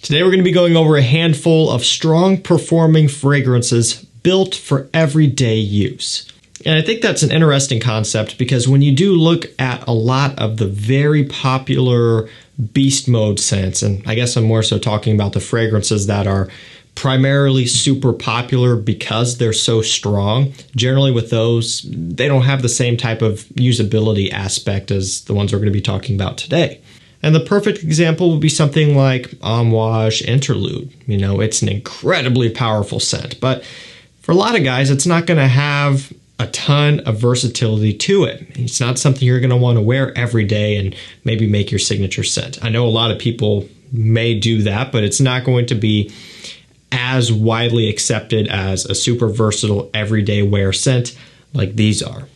Today we're going to be going over a handful of strong performing fragrances built for everyday use. And I think that's an interesting concept because when you do look at a lot of the very popular beast mode scents, and I guess I'm more so talking about the fragrances that are primarily super popular because they're so strong. Generally with those, they don't have the same type of usability aspect as the ones we're going to be talking about today. And the perfect example would be something like Amouage Interlude. You know, it's an incredibly powerful scent, but for a lot of guys, it's not going to have a ton of versatility to it. It's not something you're going to want to wear every day and maybe make your signature scent. I know a lot of people may do that, but it's not going to be as widely accepted as a super versatile everyday wear scent like these are.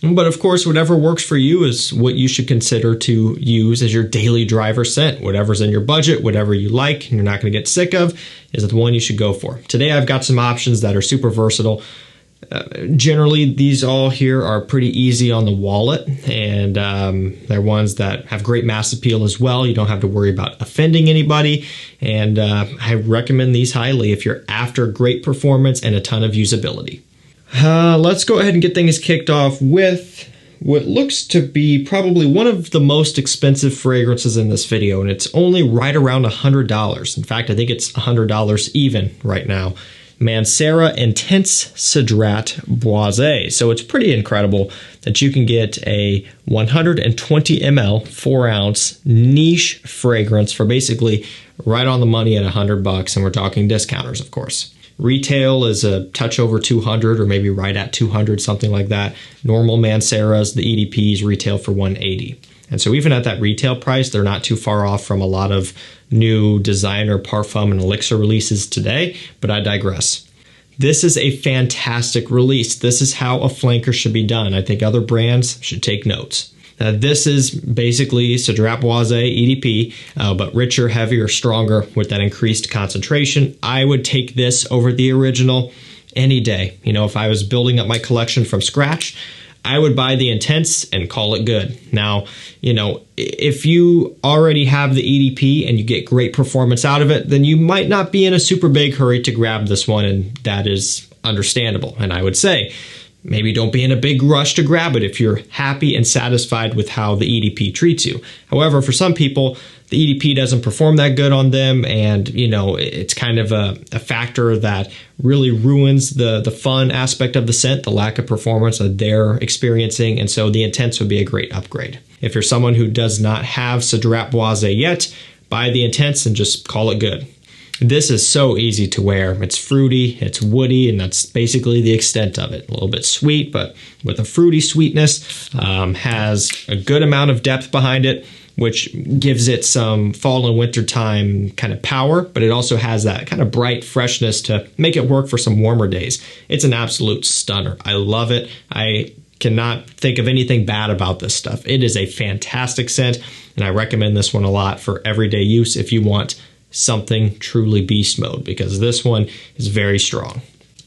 But of course, whatever works for you is what you should consider to use as your daily driver scent. Whatever's in your budget, whatever you like, and you're not going to get sick of, is the one you should go for. Today, I've got some options that are super versatile. Generally, these all here are pretty easy on the wallet, and they're ones that have great mass appeal as well. You don't have to worry about offending anybody, and I recommend these highly if you're after great performance and a ton of usability. Let's go ahead and get things kicked off with what looks to be probably one of the most expensive fragrances in this video, and it's only right around $100. In fact, I think it's $100 even right now. Manera Intense Cedrat Boisé. So it's pretty incredible that you can get a 120 ml, 4 ounce niche fragrance for basically right on the money at $100, and we're talking discounters, of course. Retail is a touch over 200 or maybe right at 200, something like that. Normal Manceras, the EDPs retail for 180. And so even at that retail price, they're not too far off from a lot of new designer parfum and elixir releases today, but I digress. This is a fantastic release. This is how a flanker should be done. I think other brands should take notes. This is basically Cedrat Boisé EDP, but richer, heavier, stronger with that increased concentration. I would take this over the original any day. You know, if I was building up my collection from scratch, I would buy the Intense and call it good. Now, you know, if you already have the EDP and you get great performance out of it, then you might not be in a super big hurry to grab this one, and that is understandable. And I would say, maybe don't be in a big rush to grab it if you're happy and satisfied with how the EDP treats you. However, for some people, the EDP doesn't perform that good on them, and you know, it's kind of a factor that really ruins the fun aspect of the scent, the lack of performance that they're experiencing, and so the Intense would be a great upgrade. If you're someone who does not have Cedrat Boisé yet, buy the Intense and just call it good. This is so easy to wear. It's fruity, it's woody, and that's basically the extent of it. A little bit sweet, but with a fruity sweetness, has a good amount of depth behind it, which gives it some fall and winter time kind of power, but it also has that kind of bright freshness to make it work for some warmer days. It's an absolute stunner. I love it. I cannot think of anything bad about this stuff. It is a fantastic scent, and I recommend this one a lot for everyday use if you want something truly beast mode, because this one is very strong.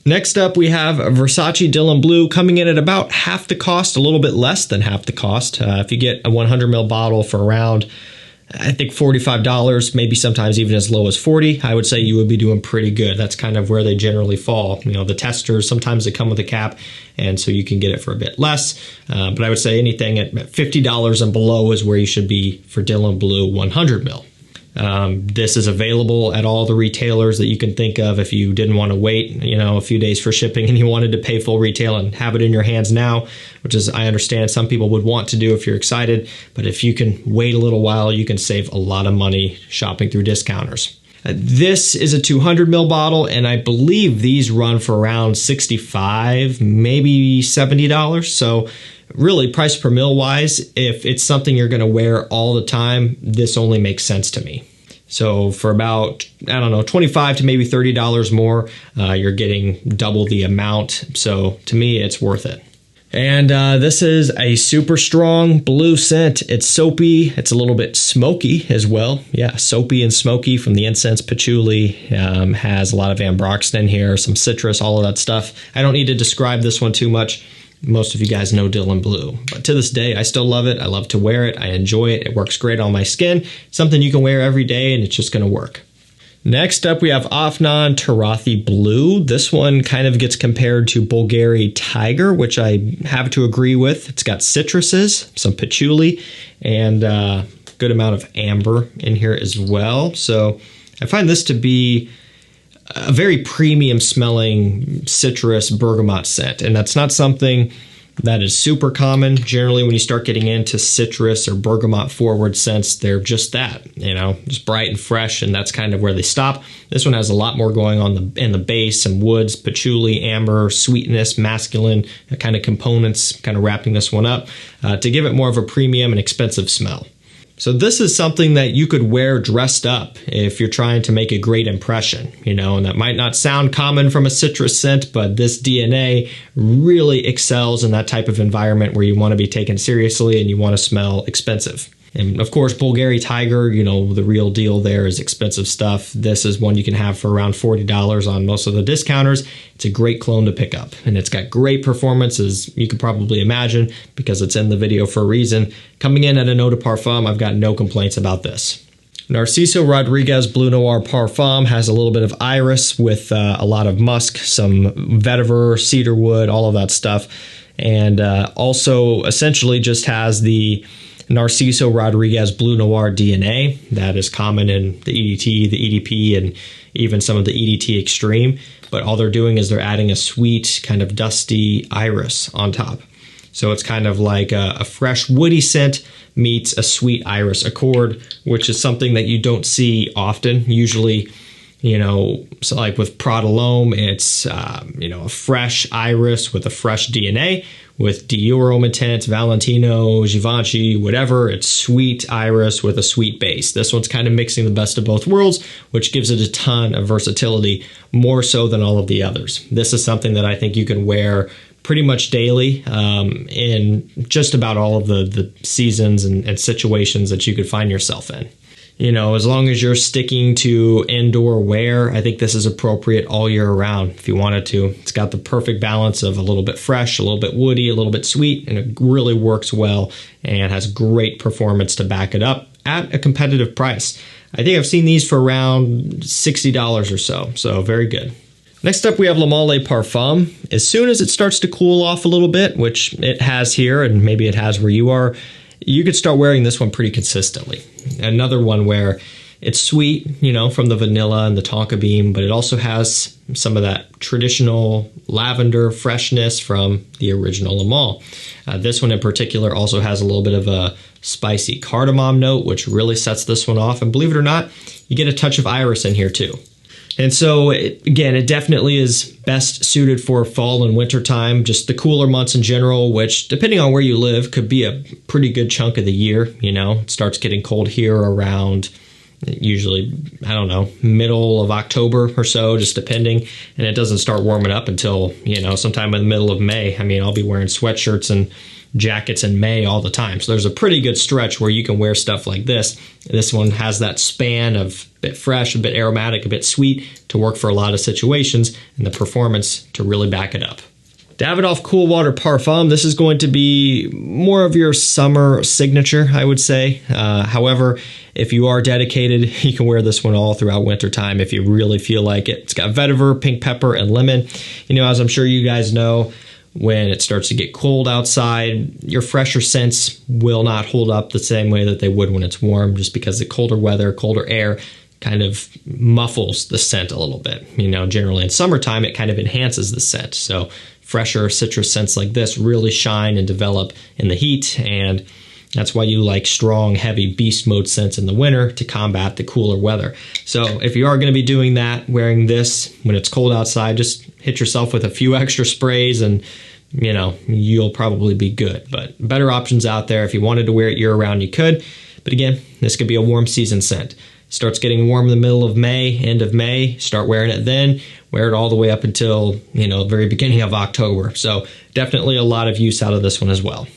Next up, we have Versace Dylan Blue coming in at about half the cost, a little bit less than half the cost. If you get a 100 ml bottle for around, I think $45, maybe sometimes even as low as $40, I would say you would be doing pretty good. That's kind of where they generally fall. You know, the testers, sometimes they come with a cap, and so you can get it for a bit less. But I would say anything at $50 and below is where you should be for Dylan Blue 100 ml. This is available at all the retailers that you can think of if you didn't want to wait, you know, a few days for shipping and you wanted to pay full retail and have it in your hands now, which is, I understand some people would want to do if you're excited, but if you can wait a little while, you can save a lot of money shopping through discounters. This is a 200 ml bottle, and I believe these run for around $65, maybe $70. So really, price per mil wise, if it's something you're going to wear all the time, this only makes sense to me. So for about, I don't know, $25 to maybe $30 more, you're getting double the amount. So to me, it's worth it. And this is a super strong blue scent. It's soapy. It's a little bit smoky as well. Yeah, soapy and smoky from the incense patchouli. Has a lot of ambroxan in here, some citrus, all of that stuff. I don't need to describe this one too much. Most of you guys know Dylan Blue, but to this day, I still love it. I love to wear it. I enjoy it. It works great on my skin. Something you can wear every day, and it's just going to work. Next up, we have Afnan Tarathi Blue. This one kind of gets compared to Bulgari Tiger, which I have to agree with. It's got citruses, some patchouli, and a good amount of amber in here as well. So I find this to be a very premium smelling citrus bergamot scent, and that's not something that is super common. Generally, when you start getting into citrus or bergamot forward scents, they're just that, just bright and fresh, and that's kind of where they stop. This one has a lot more going on in the base, some woods, patchouli, amber, sweetness, masculine kind of components, kind of wrapping this one up to give it more of a premium and expensive smell. So this is something that you could wear dressed up if you're trying to make a great impression, and that might not sound common from a citrus scent, but this DNA really excels in that type of environment where you want to be taken seriously and you want to smell expensive. And of course, Bulgari Tiger, the real deal there is expensive stuff. This is one you can have for around $40 on most of the discounters. It's a great clone to pick up, and it's got great performance, as you could probably imagine, because it's in the video for a reason. Coming in at an eau de parfum, I've got no complaints about this. Narciso Rodriguez Blue Noir Parfum has a little bit of iris with a lot of musk, some vetiver, cedarwood, all of that stuff, and also essentially just has the Narciso Rodriguez Blue Noir DNA that is common in the EDT, the EDP, and even some of the EDT Extreme. But all they're doing is they're adding a sweet, kind of dusty iris on top. So it's kind of like a fresh woody scent meets a sweet iris accord, which is something that you don't see often. Usually, so like with Prodalome, it's, a fresh iris with a fresh DNA. With Dior Homme Intense, Valentino, Givenchy, whatever, it's sweet iris with a sweet base. This one's kind of mixing the best of both worlds, which gives it a ton of versatility, more so than all of the others. This is something that I think you can wear pretty much daily in just about all of the seasons and situations that you could find yourself in. As long as you're sticking to indoor wear, I think this is appropriate all year around if you wanted to. It's got the perfect balance of a little bit fresh, a little bit woody, a little bit sweet, and it really works well and has great performance to back it up at a competitive price. I think I've seen these for around $60 or so, so very good. Next up, we have Le Male Parfum. As soon as it starts to cool off a little bit, which it has here, and maybe it has where you are, you could start wearing this one pretty consistently. Another one where it's sweet, from the vanilla and the tonka bean, but it also has some of that traditional lavender freshness from the original Le Male. This one in particular also has a little bit of a spicy cardamom note, which really sets this one off. And believe it or not, you get a touch of iris in here too. And so, again, it definitely is best suited for fall and winter time, just the cooler months in general, which, depending on where you live, could be a pretty good chunk of the year. It starts getting cold here around, usually, middle of October or so, just depending. And it doesn't start warming up until, sometime in the middle of May. I'll be wearing sweatshirts and jackets in May all the time. So there's a pretty good stretch where you can wear stuff like this. This one has that span of a bit fresh, a bit aromatic, a bit sweet to work for a lot of situations, and the performance to really back it up. Davidoff Cool Water Parfum. This is going to be more of your summer signature, I would say. However, if you are dedicated, you can wear this one all throughout winter time if you really feel like it. It's got vetiver, pink pepper, and lemon. As I'm sure you guys know, when it starts to get cold outside, your fresher scents will not hold up the same way that they would when it's warm, just because the colder weather, colder air kind of muffles the scent a little bit. Generally in summertime, it kind of enhances the scent. So fresher citrus scents like this really shine and develop in the heat, and that's why you like strong, heavy beast mode scents in the winter to combat the cooler weather. So if you are going to be doing that, wearing this when it's cold outside, just hit yourself with a few extra sprays and you'll probably be good. But better options out there. If you wanted to wear it year-round, you could. But again, this could be a warm season scent. Starts getting warm in the middle of May, end of May. Start wearing it then. Wear it all the way up until, the very beginning of October. So definitely a lot of use out of this one as well.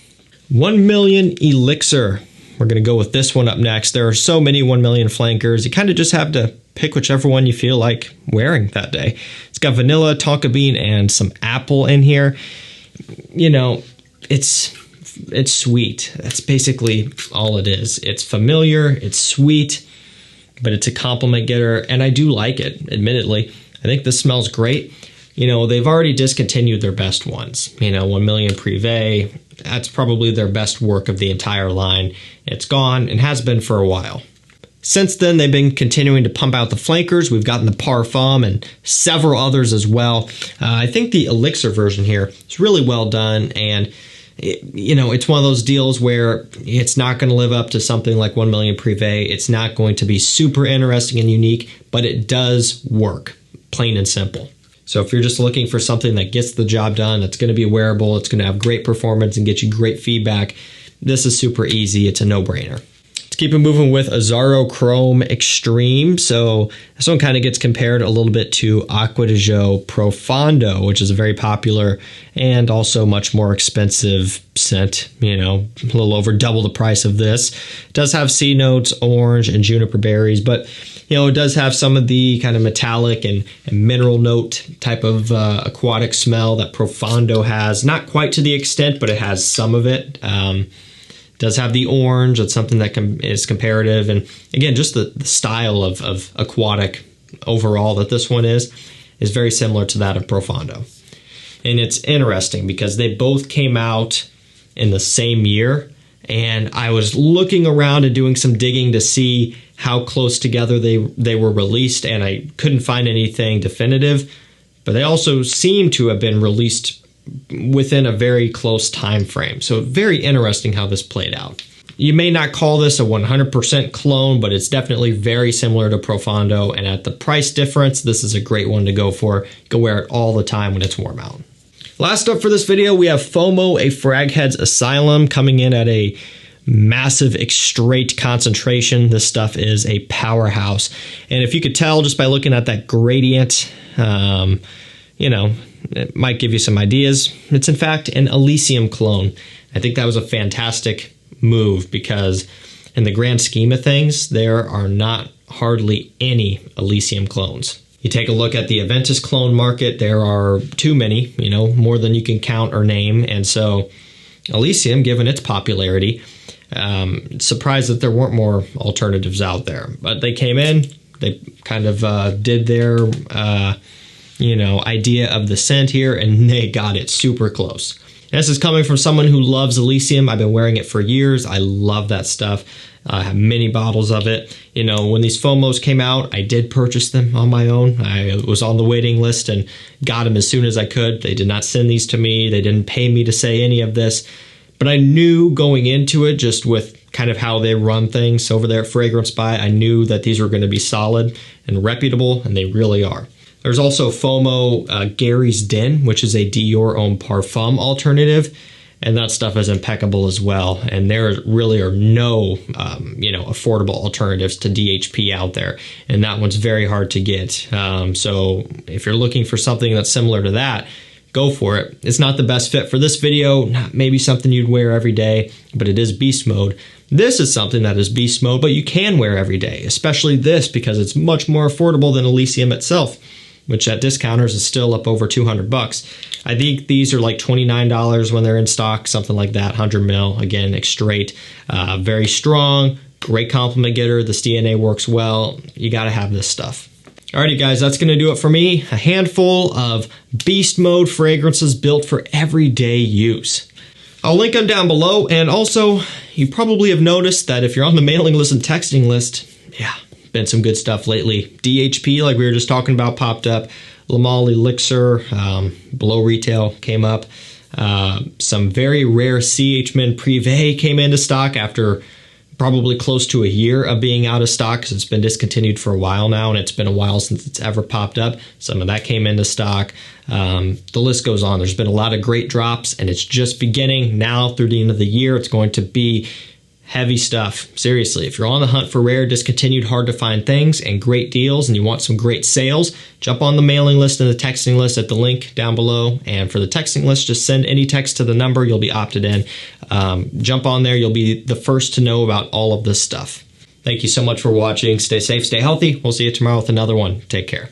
1 million Elixir. We're going to go with this one up next. There are so many 1 million flankers. You kind of just have to pick whichever one you feel like wearing that day. It's got vanilla, tonka bean, and some apple in here. It's sweet. That's basically all it is. It's familiar. It's sweet. but it's a compliment getter, and I do like it, admittedly. I think this smells great. You know, they've already discontinued their best ones. You know, 1 Million Privé, that's probably their best work of the entire line. It's gone and has been for a while. Since then, they've been continuing to pump out the flankers. We've gotten the Parfum and several others as well. I think the Elixir version here is really well done, and you know, it's one of those deals where it's not going to live up to something like 1 Million Privé. It's not going to be super interesting and unique, but it does work, plain and simple. So if you're just looking for something that gets the job done, that's going to be wearable, it's going to have great performance and get you great feedback, this is super easy. It's a no-brainer. Let's keep it moving with Aaro Chrome Extreme. So this one kind of gets compared a little bit to Acqua di Gio Profondo, which is a very popular and also much more expensive scent, you know, a little over double the price of this. It does have C notes, orange, and juniper berries, but you know, it does have some of the kind of metallic and mineral note type of aquatic smell that Profondo has. Not quite to the extent, but it has some of it. Does have the orange. It's something that is comparative. And again, just the style of aquatic overall that this one is very similar to that of Profondo. And it's interesting because they both came out in the same year. And I was looking around and doing some digging to see how close together they were released, and I couldn't find anything definitive. But they also seem to have been released within a very close time frame. So very interesting how this played out. You may not call this a 100% clone, but it's definitely very similar to Profondo, and at the price difference, this is a great one to go for. You can wear it all the time when it's warm out. Last up for this video, we have Fomo, a Fragheads Asylum, coming in at a massive extrait concentration. This stuff is a powerhouse. And if you could tell just by looking at that gradient, you know, it might give you some ideas. It's in fact an Elysium clone. I think that was a fantastic move because in the grand scheme of things, there are not hardly any Elysium clones. You take a look at the Aventus clone market, there are too many, you know, more than you can count or name. And so Elysium, given its popularity, surprised that there weren't more alternatives out there. But they came in, they kind of did their, you know, idea of the scent here, and they got it super close. And this is coming from someone who loves Elysium. I've been wearing it for years. I love that stuff. I have many bottles of it. You know, when these Fomos came out, I did purchase them on my own. I was on the waiting list and got them as soon as I could. They did not send these to me. They didn't pay me to say any of this. But I knew going into it, just with kind of how they run things over there at Fragrance By, I knew that these were going to be solid and reputable, and they really are. There's also Fomo Gary's Den, which is a Dior Homme Parfum alternative, and that stuff is impeccable as well. And there really are no, you know, affordable alternatives to DHP out there, and that one's very hard to get. So if you're looking for something that's similar to that, go for it. It's not the best fit for this video, not maybe something you'd wear every day, but it is beast mode. This is something that is beast mode, but you can wear every day, especially this because it's much more affordable than Elysium itself, which at discounters is still up over $200. I think these are like $29 when they're in stock, something like that, 100 ml, again, extrait, very strong, great compliment getter. This DNA works well. You got to have this stuff. Alrighty guys, that's going to do it for me. A handful of beast mode fragrances built for everyday use. I'll link them down below, and also, you probably have noticed that if you're on the mailing list and texting list, yeah, been some good stuff lately. DHP, like we were just talking about, popped up. Lamal Elixir, below retail, came up. Some very rare CH Men Privé came into stock after probably close to a year of being out of stock because it's been discontinued for a while now, and it's been a while since it's ever popped up. Some of that came into stock. The list goes on. There's been a lot of great drops, and it's just beginning now through the end of the year. It's going to be heavy stuff. Seriously, if you're on the hunt for rare, discontinued, hard to find things and great deals, and you want some great sales, jump on the mailing list and the texting list at the link down below. And for the texting list, just send any text to the number. You'll be opted in. Jump on there. You'll be the first to know about all of this stuff. Thank you so much for watching. Stay safe, stay healthy. We'll see you tomorrow with another one. Take care.